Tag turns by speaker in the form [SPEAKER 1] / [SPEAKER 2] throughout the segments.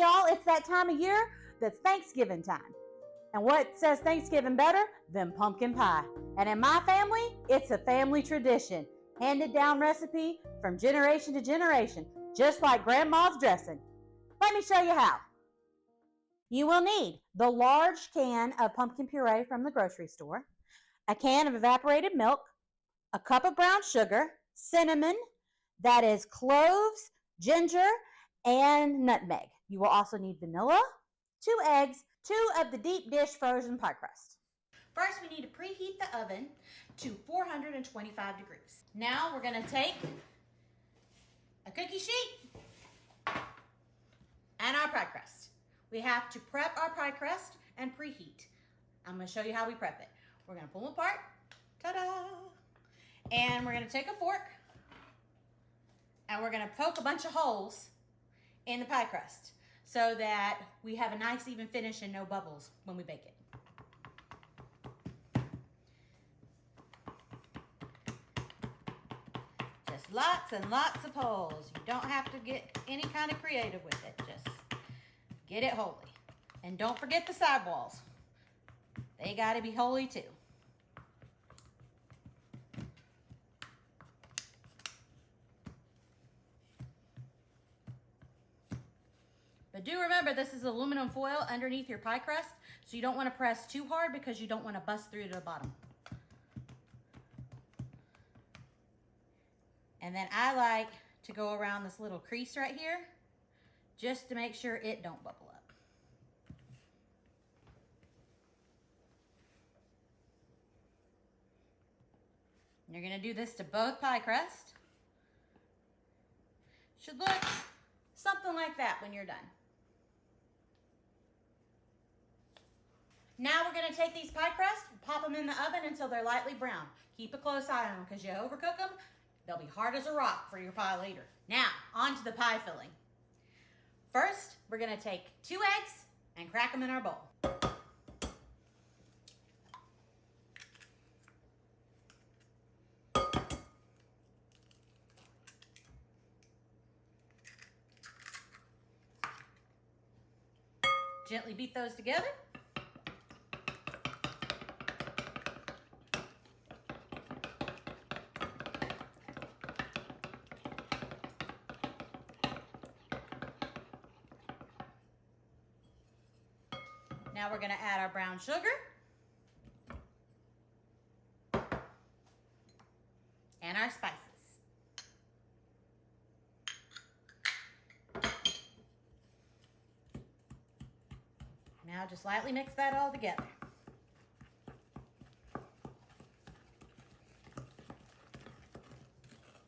[SPEAKER 1] y'all, it's that time of year that's Thanksgiving time. And what says Thanksgiving better than pumpkin pie? And in my family, it's a family tradition, handed down recipe from generation to generation, just like grandma's dressing. Let me show you how. You will need the large can of pumpkin puree from the grocery store, a can of evaporated milk, a cup of brown sugar, cinnamon, that is cloves, ginger, and nutmeg. You will also need vanilla, 2 eggs, 2 of the deep dish frozen pie crust. First, we need to preheat the oven to 425 degrees. Now we're going to take a cookie sheet and our pie crust. We have to prep our pie crust and preheat. I'm going to show you how we prep it. We're going to pull them apart. Ta-da! And we're going to take a fork and we're going to poke a bunch of holes in the pie crust so that we have a nice even finish and no bubbles when we bake it. Just lots and lots of holes. You don't have to get any kind of creative with it. Just get it holy. And don't forget the sidewalls. They got to be holy too. But do remember, this is aluminum foil underneath your pie crust, so you don't want to press too hard because you don't want to bust through to the bottom. And then I like to go around this little crease right here just to make sure it don't bubble up. You're going to do this to both pie crust. Should look something like that when you're done. Now we're going to take these pie crusts and pop them in the oven until they're lightly brown. Keep a close eye on them because you overcook them, they'll be hard as a rock for your pie later. Now, on to the pie filling. First, we're going to take 2 eggs and crack them in our bowl. Gently beat those together. Now we're going to add our brown sugar and our spices. Now just lightly mix that all together.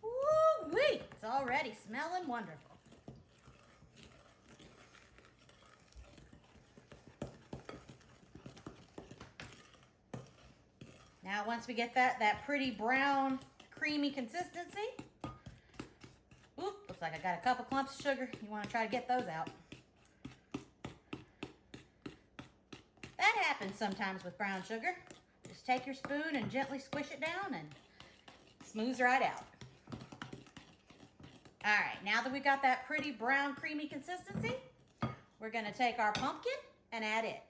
[SPEAKER 1] Woo-wee! It's already smelling wonderful. Now once we get that pretty brown, creamy consistency, looks like I got a couple clumps of sugar. You want to try to get those out. That happens sometimes with brown sugar. Just take your spoon and gently squish it down and it smooths right out. All right, now that we got that pretty brown, creamy consistency, we're gonna take our pumpkin and add it.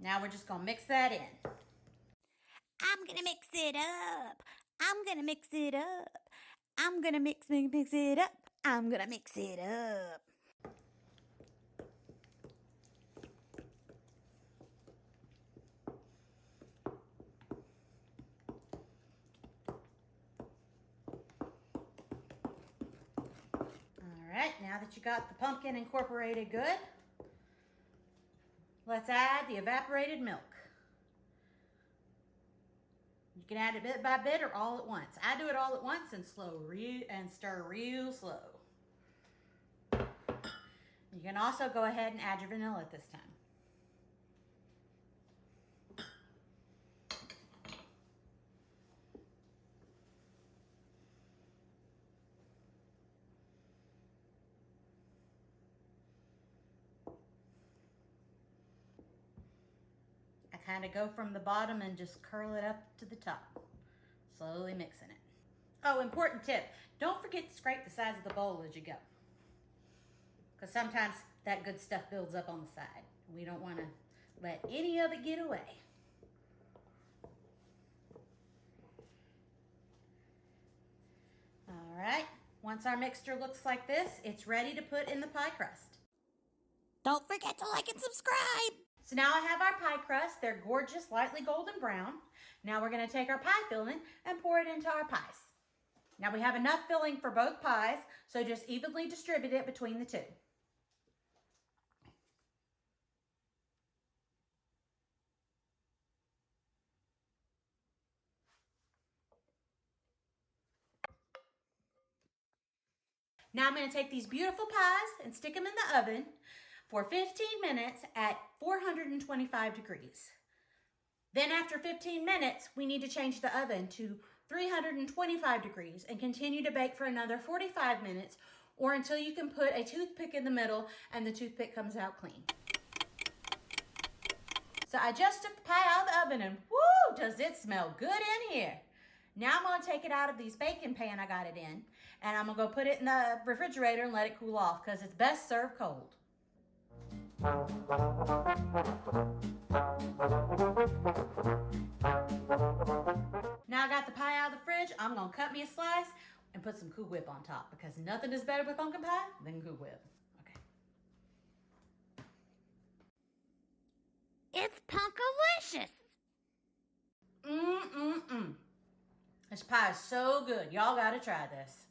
[SPEAKER 1] Now we're just gonna mix that in.
[SPEAKER 2] I'm gonna mix it up. I'm gonna mix it up. I'm gonna mix it up. I'm gonna mix it up.
[SPEAKER 1] All right, now that you got the pumpkin incorporated good, let's add the evaporated milk. You can add it bit by bit or all at once. I do it all at once and stir real slow. You can also go ahead and add your vanilla at this time. kind of go from the bottom and just curl it up to the top. Slowly mixing it. Oh, important tip. Don't forget to scrape the sides of the bowl as you go. Because sometimes that good stuff builds up on the side. We don't want to let any of it get away. All right, once our mixture looks like this, it's ready to put in the pie crust.
[SPEAKER 2] Don't forget to like and subscribe.
[SPEAKER 1] So now I have our pie crust. They're gorgeous, lightly golden brown. Now we're going to take our pie filling and pour it into our pies. Now we have enough filling for both pies, so just evenly distribute it between the two. Now I'm going to take these beautiful pies and stick them in the oven for 15 minutes at 425 degrees. Then after 15 minutes, we need to change the oven to 325 degrees and continue to bake for another 45 minutes or until you can put a toothpick in the middle and the toothpick comes out clean. So I just took the pie out of the oven and whoo, does it smell good in here. Now I'm going to take it out of these baking pan I got it in and I'm going to go put it in the refrigerator and let it cool off because it's best served cold. Now I got the pie out of the fridge. I'm going to cut me a slice and put some Cool Whip on top because nothing is better with pumpkin pie than Cool Whip. Okay.
[SPEAKER 2] It's punkalicious.
[SPEAKER 1] This pie is so good. Y'all got to try this.